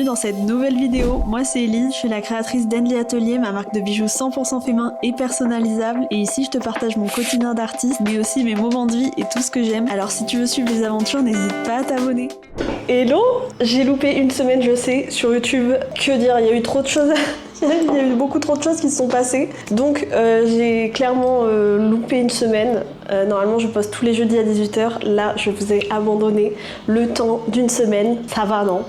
dans cette nouvelle vidéo. Moi c'est Elise, je suis la créatrice d'Enly Atelier, ma marque de bijoux 100% féminin et personnalisables. Et ici je te partage mon quotidien d'artiste, mais aussi mes moments de vie et tout ce que j'aime. Alors si tu veux suivre les aventures, n'hésite pas à t'abonner. Hello, j'ai loupé une semaine je sais sur YouTube. Que dire, il y a eu trop de choses. Il y a eu beaucoup trop de choses qui se sont passées. Donc j'ai clairement loupé une semaine. Normalement je poste tous les jeudis à 18h. Là je vous ai abandonné le temps d'une semaine. Ça va non?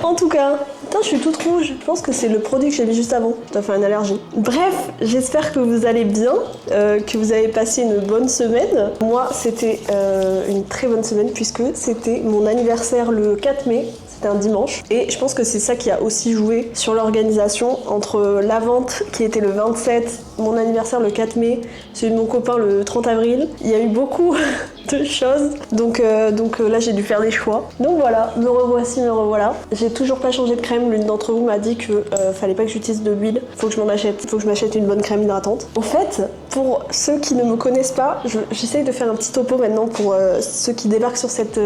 En tout cas, putain, je suis toute rouge. Je pense que c'est le produit que j'ai mis juste avant. Ça fait une allergie. Bref, j'espère que vous allez bien, que vous avez passé une bonne semaine. Moi, c'était une très bonne semaine puisque c'était mon anniversaire le 4 mai. C'était un dimanche. Et je pense que c'est ça qui a aussi joué sur l'organisation entre la vente qui était le 27, mon anniversaire le 4 mai, celui de mon copain le 30 avril. Il y a eu beaucoup de choses. Donc là, j'ai dû faire des choix. Donc voilà, me revoici, me revoilà. J'ai toujours pas changé de crème. L'une d'entre vous m'a dit que fallait pas que j'utilise de l'huile. Faut que je m'en achète. Faut que je m'achète une bonne crème hydratante. Au fait, pour ceux qui ne me connaissent pas, j'essaye de faire un petit topo maintenant pour ceux qui débarquent sur cette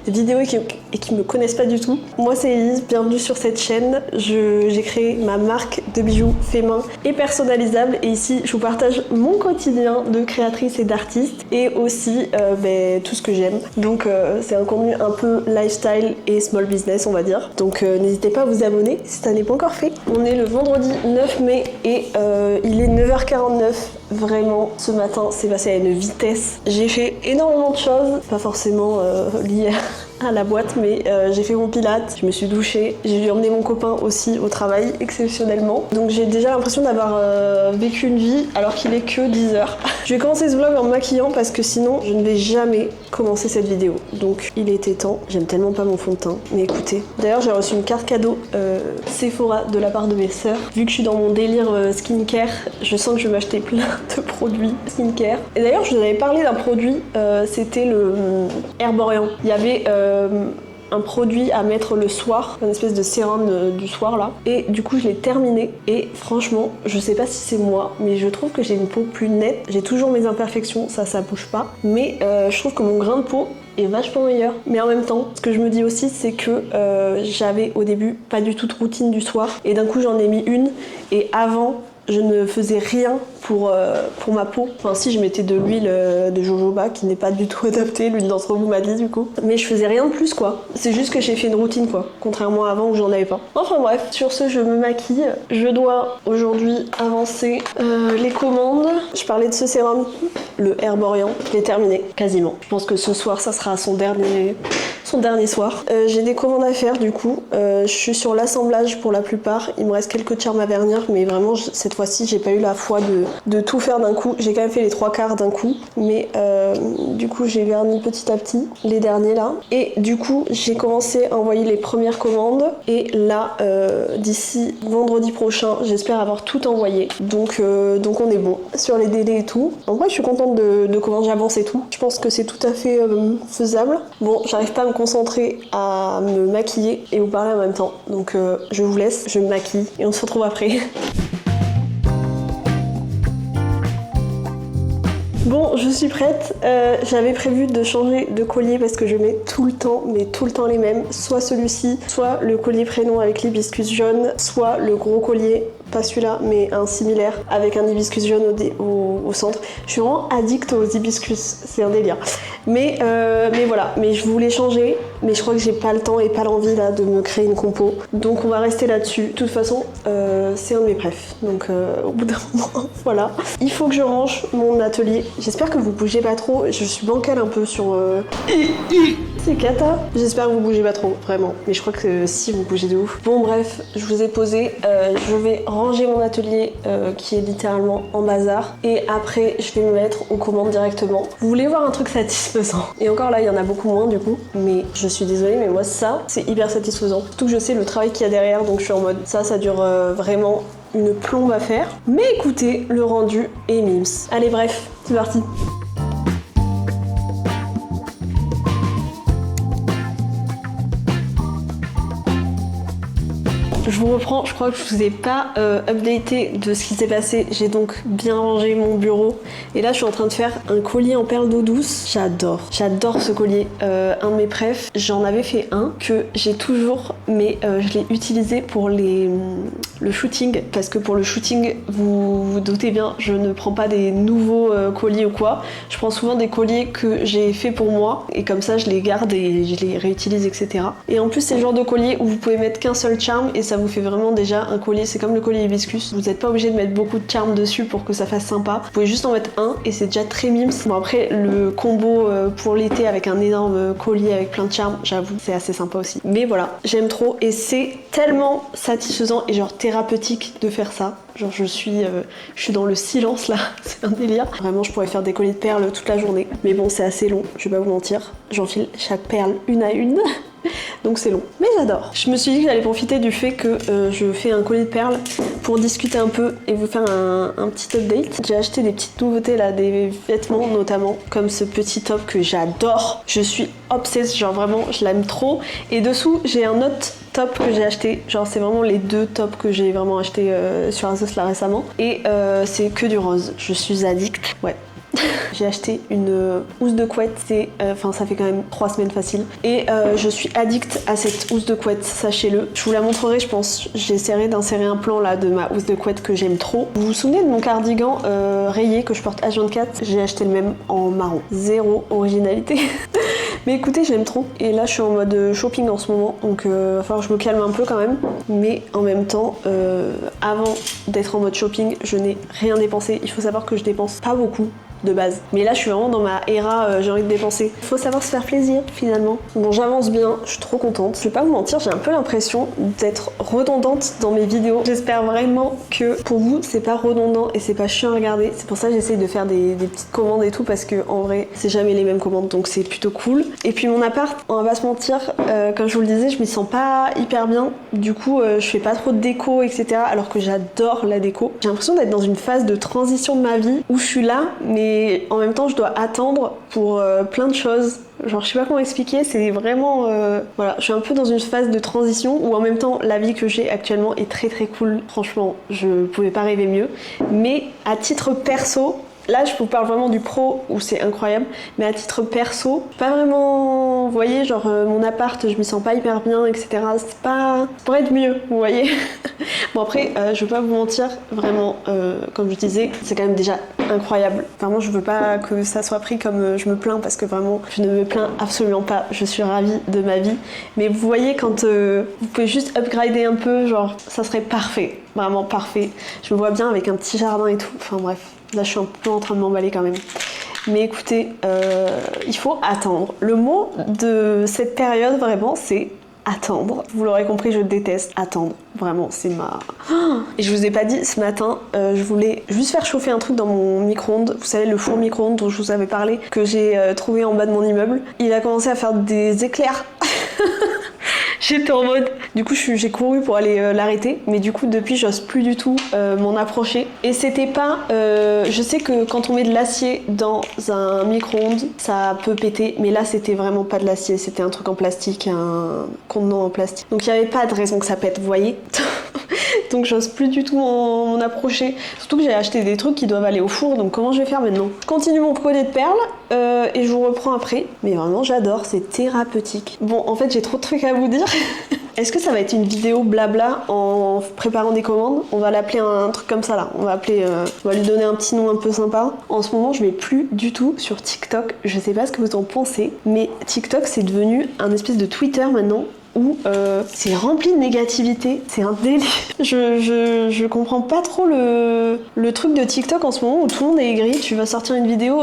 vidéo et qui me connaissent pas du tout. Moi, c'est Elise. Bienvenue sur cette chaîne. J'ai créé ma marque de bijoux féminins et personnalisables. Et ici, je vous partage mon quotidien de créatrice et d'artiste et aussi tout ce que j'aime. Donc c'est un contenu un peu lifestyle et small business on va dire. Donc n'hésitez pas à vous abonner si ça n'est pas encore fait. On est le vendredi 9 mai et il est 9h49. Vraiment, ce matin, c'est passé à une vitesse. J'ai fait énormément de choses, pas forcément liées à la boîte, mais j'ai fait mon pilate, je me suis douchée, j'ai dû emmener mon copain aussi au travail, exceptionnellement. Donc j'ai déjà l'impression d'avoir vécu une vie alors qu'il est que 10h. Je vais commencer ce vlog en me maquillant parce que sinon, je ne vais jamais commencer cette vidéo. Donc il était temps, j'aime tellement pas mon fond de teint, mais écoutez. D'ailleurs, j'ai reçu une carte cadeau Sephora de la part de mes sœurs. Vu que je suis dans mon délire skincare, je sens que je vais m'acheter plein de produits skincare. Et d'ailleurs, je vous avais parlé d'un produit, c'était le Herborian. Il y avait un produit à mettre le soir, une espèce de sérum du soir là. Et du coup, je l'ai terminé. Et franchement, je sais pas si c'est moi, mais je trouve que j'ai une peau plus nette. J'ai toujours mes imperfections, ça bouge pas. Mais je trouve que mon grain de peau est vachement meilleur. Mais en même temps, ce que je me dis aussi, c'est que j'avais au début pas du tout de routine du soir. Et d'un coup, j'en ai mis une. Et avant, je ne faisais rien pour ma peau. Enfin si, je mettais de l'huile de jojoba qui n'est pas du tout adaptée, l'une d'entre vous m'a dit du coup. Mais je faisais rien de plus quoi. C'est juste que j'ai fait une routine quoi, contrairement à avant où j'en avais pas. Enfin bref, sur ce je me maquille. Je dois aujourd'hui avancer les commandes. Je parlais de ce sérum, le Herborian, je l'ai terminé quasiment. Je pense que ce soir ça sera son dernier soir. J'ai des commandes à faire du coup. Je suis sur l'assemblage pour la plupart. Il me reste quelques charmes à vernir, mais vraiment cette fois-ci j'ai pas eu la foi de tout faire d'un coup. J'ai quand même fait les 3/4 d'un coup, mais du coup j'ai verni petit à petit les derniers là. Et du coup j'ai commencé à envoyer les premières commandes. Et là, d'ici vendredi prochain, j'espère avoir tout envoyé. Donc on est bon sur les délais et tout. En vrai je suis contente de comment j'avance et tout. Je pense que c'est tout à fait faisable. Bon, j'arrive pas à me concentrer à me maquiller et vous parler en même temps. Donc je vous laisse, je me maquille et on se retrouve après. Bon, je suis prête. J'avais prévu de changer de collier parce que je mets tout le temps les mêmes. Soit celui-ci, soit le collier prénom avec l'hibiscus jaune, soit le gros collier, pas celui-là, mais un similaire avec un hibiscus jaune au centre. Je suis vraiment addict aux hibiscus, c'est un délire. Mais voilà, mais je voulais changer, mais je crois que j'ai pas le temps et pas l'envie là de me créer une compo. Donc on va rester là-dessus. De toute façon, c'est un de mes préfs. Donc au bout d'un moment, voilà. Il faut que je range mon atelier. J'espère que vous bougez pas trop. Je suis bancale un peu sur... C'est cata. J'espère que vous bougez pas trop, vraiment. Mais je crois que si, vous bougez de ouf. Bon bref, je vous ai posé. Je vais ranger mon atelier qui est littéralement en bazar. Et après, je vais me mettre aux commandes directement. Vous voulez voir un truc satisfaisant? Et encore là, il y en a beaucoup moins du coup. Mais je suis désolée, mais moi ça, c'est hyper satisfaisant. Surtout que je sais le travail qu'il y a derrière, donc je suis en mode ça dure vraiment une plombe à faire. Mais écoutez, le rendu est mimes. Allez bref, c'est parti. je vous reprends, je crois que je vous ai pas updaté de ce qui s'est passé. J'ai donc bien rangé mon bureau et là je suis en train de faire un collier en perles d'eau douce. J'adore ce collier, un de mes préfs. J'en avais fait un que j'ai toujours, mais je l'ai utilisé pour le shooting, parce que pour le shooting, vous vous doutez bien, je ne prends pas des nouveaux colliers ou quoi. Je prends souvent des colliers que j'ai fait pour moi et comme ça je les garde et je les réutilise, etc. Et en plus c'est le genre de collier où vous pouvez mettre qu'un seul charme et ça vous fait vraiment déjà un collier. C'est comme le collier hibiscus, vous n'êtes pas obligé de mettre beaucoup de charme dessus pour que ça fasse sympa. Vous pouvez juste en mettre un et c'est déjà très mimes. Bon après le combo pour l'été avec un énorme collier avec plein de charme, j'avoue c'est assez sympa aussi. Mais voilà, j'aime trop et c'est tellement satisfaisant et genre thérapeutique de faire ça. Genre je suis dans le silence là, c'est un délire. Vraiment je pourrais faire des colliers de perles toute la journée. Mais bon c'est assez long, je vais pas vous mentir. J'enfile chaque perle une à une. Donc c'est long, mais j'adore. Je me suis dit que j'allais profiter du fait que je fais un collier de perles pour discuter un peu et vous faire un petit update. J'ai acheté des petites nouveautés là, des vêtements notamment, comme ce petit top que j'adore. Je suis obsesse, genre vraiment je l'aime trop. Et dessous j'ai un autre top que j'ai acheté, genre c'est vraiment les deux tops que j'ai vraiment acheté sur Asos là récemment. Et c'est que du rose, je suis addict, ouais. J'ai acheté une housse de couette, ça fait quand même 3 semaines facile. Et je suis addict à cette housse de couette, sachez-le. Je vous la montrerai, je pense. J'essaierai d'insérer un plan là de ma housse de couette que j'aime trop. Vous vous souvenez de mon cardigan rayé que je porte H24? J'ai acheté le même en marron. Zéro originalité. Mais écoutez, j'aime trop. Et là, je suis en mode shopping en ce moment, donc il va falloir que je me calme un peu quand même. Mais en même temps, avant d'être en mode shopping, je n'ai rien dépensé. Il faut savoir que je dépense pas beaucoup de base. Mais là, je suis vraiment dans ma era, j'ai envie de dépenser. Il faut savoir se faire plaisir, finalement. Bon, j'avance bien, je suis trop contente. Je vais pas vous mentir, j'ai un peu l'impression d'être redondante dans mes vidéos. J'espère vraiment que pour vous, c'est pas redondant et c'est pas chiant à regarder. C'est pour ça que j'essaye de faire des petites commandes et tout, parce que en vrai, c'est jamais les mêmes commandes, donc c'est plutôt cool. Et puis mon appart, on va pas se mentir, comme je vous le disais, je m'y sens pas hyper bien. Du coup, je fais pas trop de déco, etc. Alors que j'adore la déco. J'ai l'impression d'être dans une phase de transition de ma vie où je suis là, mais en même temps je dois attendre pour plein de choses. Genre je sais pas comment expliquer, c'est vraiment voilà, je suis un peu dans une phase de transition où en même temps la vie que j'ai actuellement est très très cool. Franchement, je pouvais pas rêver mieux. Mais à titre perso, là je vous parle vraiment du pro où c'est incroyable, mais à titre perso, pas vraiment, vous voyez, genre mon appart, je m'y sens pas hyper bien, etc. C'est pas, ça pourrait être mieux, vous voyez. Bon après, je veux pas vous mentir, vraiment, comme je disais, c'est quand même déjà incroyable. Vraiment, je veux pas que ça soit pris comme je me plains, parce que vraiment, je ne me plains absolument pas. Je suis ravie de ma vie. Mais vous voyez, quand vous pouvez juste upgrader un peu, genre, ça serait parfait. Vraiment parfait. Je me vois bien avec un petit jardin et tout. Enfin bref, là je suis un peu en train de m'emballer quand même. Mais écoutez, il faut attendre. Le mot de cette période, vraiment, c'est attendre. Vous l'aurez compris, je déteste attendre. Vraiment, c'est ma... Et je vous ai pas dit, ce matin, je voulais juste faire chauffer un truc dans mon micro-ondes. Vous savez, le four micro-ondes dont je vous avais parlé, que j'ai trouvé en bas de mon immeuble. Il a commencé à faire des éclairs. J'étais en mode... Du coup, j'ai couru pour aller l'arrêter. Mais du coup, depuis, j'ose plus du tout m'en approcher. Et c'était pas... je sais que quand on met de l'acier dans un micro-ondes, ça peut péter. Mais là, c'était vraiment pas de l'acier. C'était un truc en plastique, un contenant en plastique. Donc, il n'y avait pas de raison que ça pète, vous voyez. Donc, j'ose plus du tout m'en approcher. Surtout que j'ai acheté des trucs qui doivent aller au four. Donc, comment je vais faire maintenant? Je continue mon collier de perles et je vous reprends après. Mais vraiment, j'adore. C'est thérapeutique. Bon, en fait, j'ai trop de trucs à vous dire. Est-ce que ça va être une vidéo blabla en préparant des commandes? On va l'appeler un truc comme ça là. On va lui donner un petit nom un peu sympa. En ce moment, je vais plus du tout sur TikTok. Je sais pas ce que vous en pensez, mais TikTok c'est devenu un espèce de Twitter maintenant, où c'est rempli de négativité, c'est un délire. Je comprends pas trop le truc de TikTok en ce moment où tout le monde est aigri. Tu vas sortir une vidéo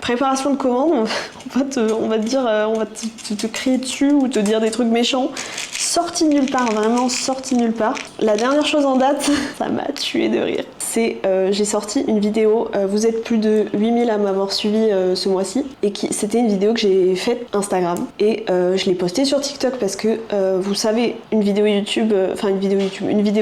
préparation de commande, on va te dire, on va te crier dessus ou te dire des trucs méchants. Sorti de nulle part, vraiment sorti de nulle part. La dernière chose en date, ça m'a tué de rire. C'est j'ai sorti une vidéo, vous êtes plus de 8000 à m'avoir suivi ce mois-ci, et c'était une vidéo que j'ai faite Instagram et je l'ai postée sur TikTok parce que vous savez, une vidéo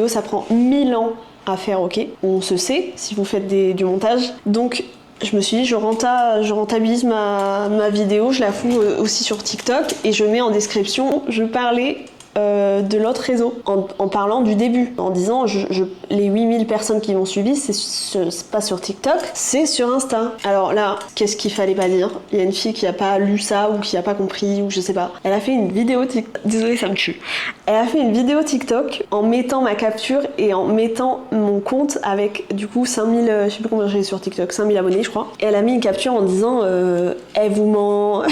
ça prend 1000 ans à faire, ok, on se sait si vous faites du montage. Donc je me suis dit, je rentabilise ma vidéo, je la fous aussi sur TikTok et je mets en description, je parlais de l'autre réseau en parlant du début, en disant les 8000 personnes qui m'ont suivi, c'est pas sur TikTok, c'est sur Insta. Alors là, qu'est-ce qu'il fallait pas dire? Il y a une fille qui a pas lu ça ou qui a pas compris ou je sais pas. Elle a fait une vidéo TikTok. Désolée, ça me tue. Elle a fait une vidéo TikTok en mettant ma capture et en mettant mon compte avec du coup 5000, je sais plus combien j'ai sur TikTok, 5000 abonnés je crois. Et elle a mis une capture en disant elle vous ment.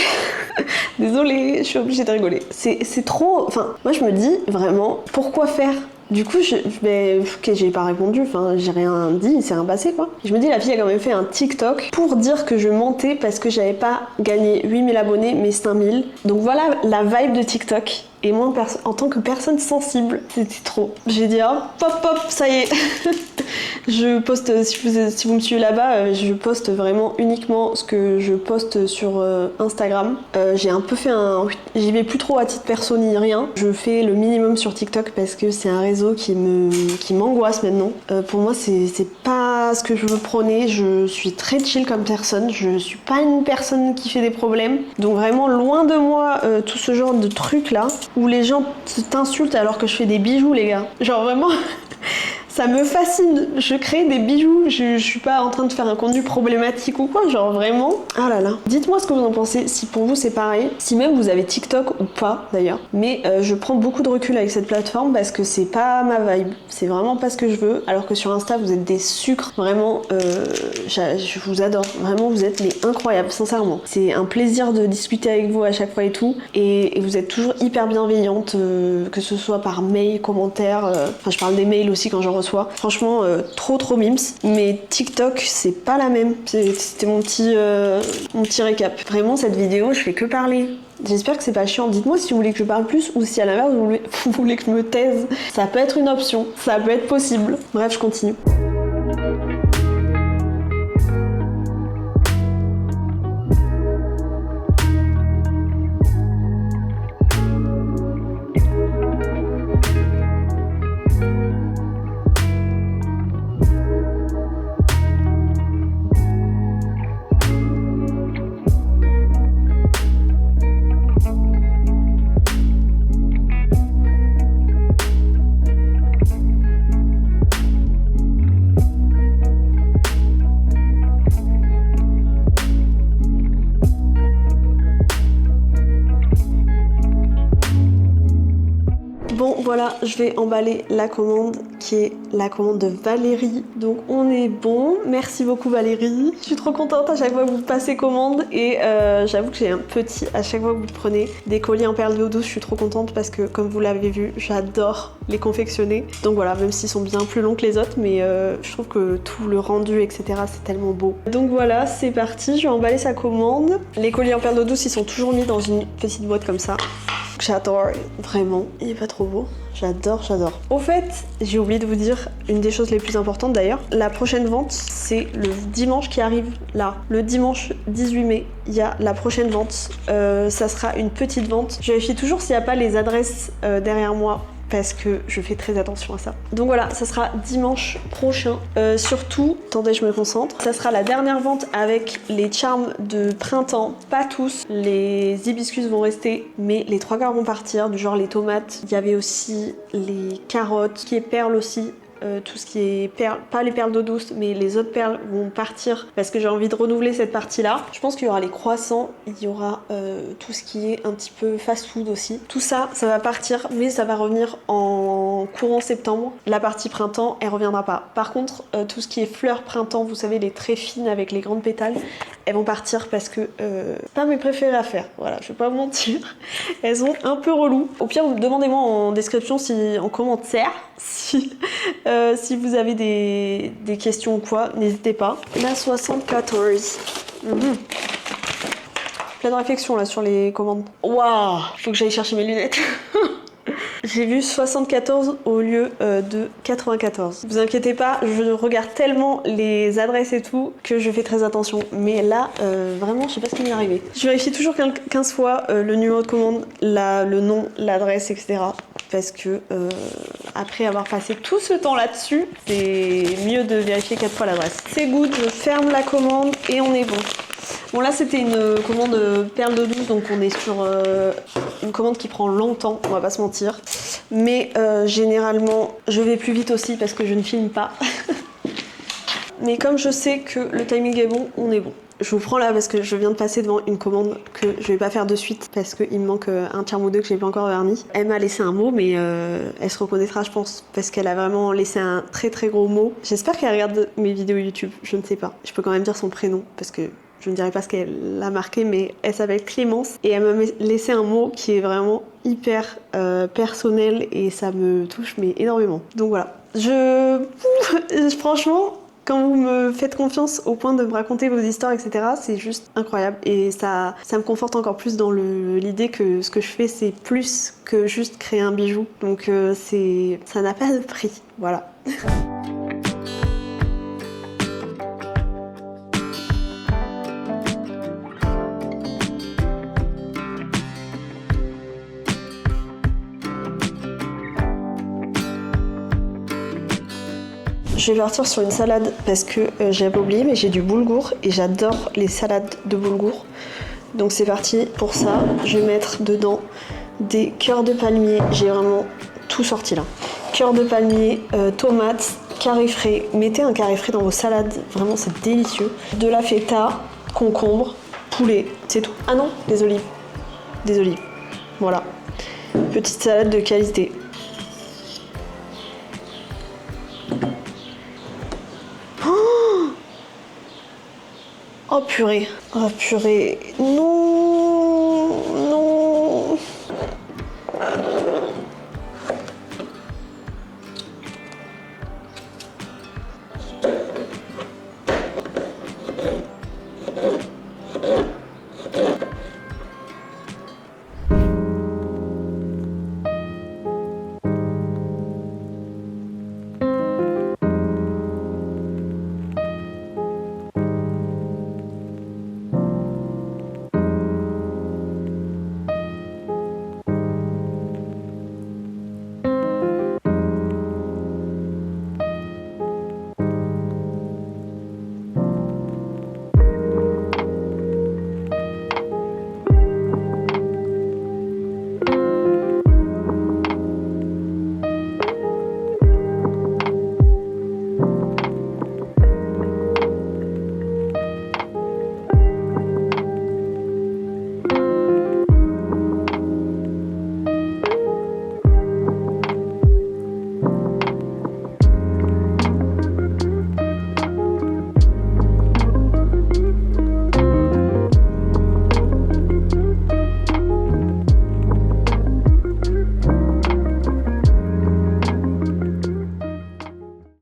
Désolée, je suis obligée de rigoler. C'est trop. Enfin, moi je me dis vraiment, pourquoi faire? Du coup, j'ai pas répondu, enfin, j'ai rien dit, il s'est rien passé quoi. Je me dis, la fille a quand même fait un TikTok pour dire que je mentais parce que j'avais pas gagné 8000 abonnés mais 5000. Donc voilà la vibe de TikTok. Et moi, en tant que personne sensible, c'était trop. J'ai dit, oh, pop, ça y est. Je poste, si vous me suivez là-bas, je poste vraiment uniquement ce que je poste sur Instagram. J'ai un peu fait j'y vais plus trop à titre perso ni rien. Je fais le minimum sur TikTok parce que c'est un réseau qui m'angoisse maintenant. Pour moi, c'est pas ce que je veux prôner. Je suis très chill comme personne. Je suis pas une personne qui fait des problèmes. Donc vraiment, loin de moi, tout ce genre de trucs là, où les gens t'insultent alors que je fais des bijoux, les gars. Genre vraiment... Ça me fascine, je crée des bijoux, je suis pas en train de faire un contenu problématique ou quoi, genre vraiment. Ah là là. Dites-moi ce que vous en pensez, si pour vous c'est pareil, si même vous avez TikTok ou pas d'ailleurs. Mais je prends beaucoup de recul avec cette plateforme parce que c'est pas ma vibe, c'est vraiment pas ce que je veux. Alors que sur Insta vous êtes des sucres, vraiment, je vous adore, vraiment vous êtes mais incroyables, sincèrement. C'est un plaisir de discuter avec vous à chaque fois et tout, et vous êtes toujours hyper bienveillante, que ce soit par mail, commentaire, enfin je parle des mails aussi quand j'en reçois. Franchement, trop mimes. Mais TikTok, c'est pas la même. C'était mon petit récap. Vraiment, cette vidéo, je fais que parler. J'espère que c'est pas chiant. Dites-moi si vous voulez que je parle plus ou si à l'inverse, vous voulez que je me taise. Ça peut être une option. Ça peut être possible. Bref, je continue. Bon voilà, je vais emballer la commande qui est la commande de Valérie. Donc on est bon, merci beaucoup Valérie. Je suis trop contente à chaque fois que vous passez commande et j'avoue que j'ai un petit à chaque fois que vous prenez des colliers en perles d'eau douce. Je suis trop contente parce que comme vous l'avez vu, j'adore les confectionner. Donc voilà, même s'ils sont bien plus longs que les autres, mais je trouve que tout le rendu etc c'est tellement beau. Donc voilà, c'est parti, je vais emballer sa commande. Les colliers en perles d'eau douce ils sont toujours mis dans une petite boîte comme ça. J'adore, vraiment, il est pas trop beau. J'adore. Au fait, j'ai oublié de vous dire une des choses les plus importantes d'ailleurs. La prochaine vente, c'est le dimanche qui arrive là. Le dimanche 18 mai, il y a la prochaine vente. Ça sera une petite vente. Je vérifie toujours s'il n'y a pas les adresses derrière moi, parce que je fais très attention à ça. Donc voilà, ça sera dimanche prochain. Surtout, attendez, je me concentre. Ça sera la dernière vente avec les charms de printemps. Pas tous, les hibiscus vont rester, mais les 3/4 vont partir, du genre les tomates. Il y avait aussi les carottes, qui est perles aussi. Tout ce qui est perles, pas les perles d'eau douce, mais les autres perles vont partir parce que j'ai envie de renouveler cette partie-là. Je pense qu'il y aura les croissants, il y aura tout ce qui est un petit peu fast-food aussi. Tout ça, ça va partir, mais ça va revenir en courant septembre. La partie printemps, elle reviendra pas. Par contre, tout ce qui est fleurs printemps, vous savez, les très fines avec les grandes pétales, elles vont partir parce que pas mes préférées à faire. Voilà, je vais pas vous mentir. Elles sont un peu reloues. Au pire, demandez-moi en description, en commentaire, si vous avez des questions ou quoi, n'hésitez pas. La 74. Plein de réflexions là sur les commandes. Waouh, faut que j'aille chercher mes lunettes. J'ai vu 74 au lieu de 94. Vous inquiétez pas, je regarde tellement les adresses et tout que je fais très attention. Mais là, vraiment, je sais pas ce qui m'est arrivé. Je vérifie toujours 15 fois le numéro de commande, le nom, l'adresse, etc. Parce que après avoir passé tout ce temps là-dessus, c'est mieux de vérifier 4 fois l'adresse. C'est good, je ferme la commande et on est bon. Bon là c'était une commande perle d'eau douce, donc on est sur une commande qui prend longtemps, on va pas se mentir. Mais généralement je vais plus vite aussi parce que je ne filme pas. Mais comme je sais que le timing est bon, on est bon. Je vous prends là parce que je viens de passer devant une commande que je vais pas faire de suite parce qu'il me manque un charme ou deux que j'ai pas encore verni. Elle m'a laissé un mot, mais elle se reconnaîtra je pense parce qu'elle a vraiment laissé un très très gros mot. J'espère qu'elle regarde mes vidéos YouTube, je ne sais pas. Je peux quand même dire son prénom parce que je ne dirai pas ce qu'elle a marqué, mais elle s'appelle Clémence et elle m'a laissé un mot qui est vraiment hyper personnel et ça me touche mais énormément. Donc voilà. Franchement, quand vous me faites confiance au point de me raconter vos histoires, etc., c'est juste incroyable. Et ça me conforte encore plus dans l'idée que ce que je fais, c'est plus que juste créer un bijou. Donc ça n'a pas de prix. Voilà. Je vais partir sur une salade parce que j'avais oublié, mais j'ai du boulgour et j'adore les salades de boulgour. Donc c'est parti pour ça. Je vais mettre dedans des cœurs de palmier. J'ai vraiment tout sorti là. Cœurs de palmier, tomates, carré frais. Mettez un carré frais dans vos salades, vraiment c'est délicieux. De la feta, concombre, poulet, c'est tout. Ah non, des olives. Des olives. Voilà. Petite salade de qualité. Oh purée, non,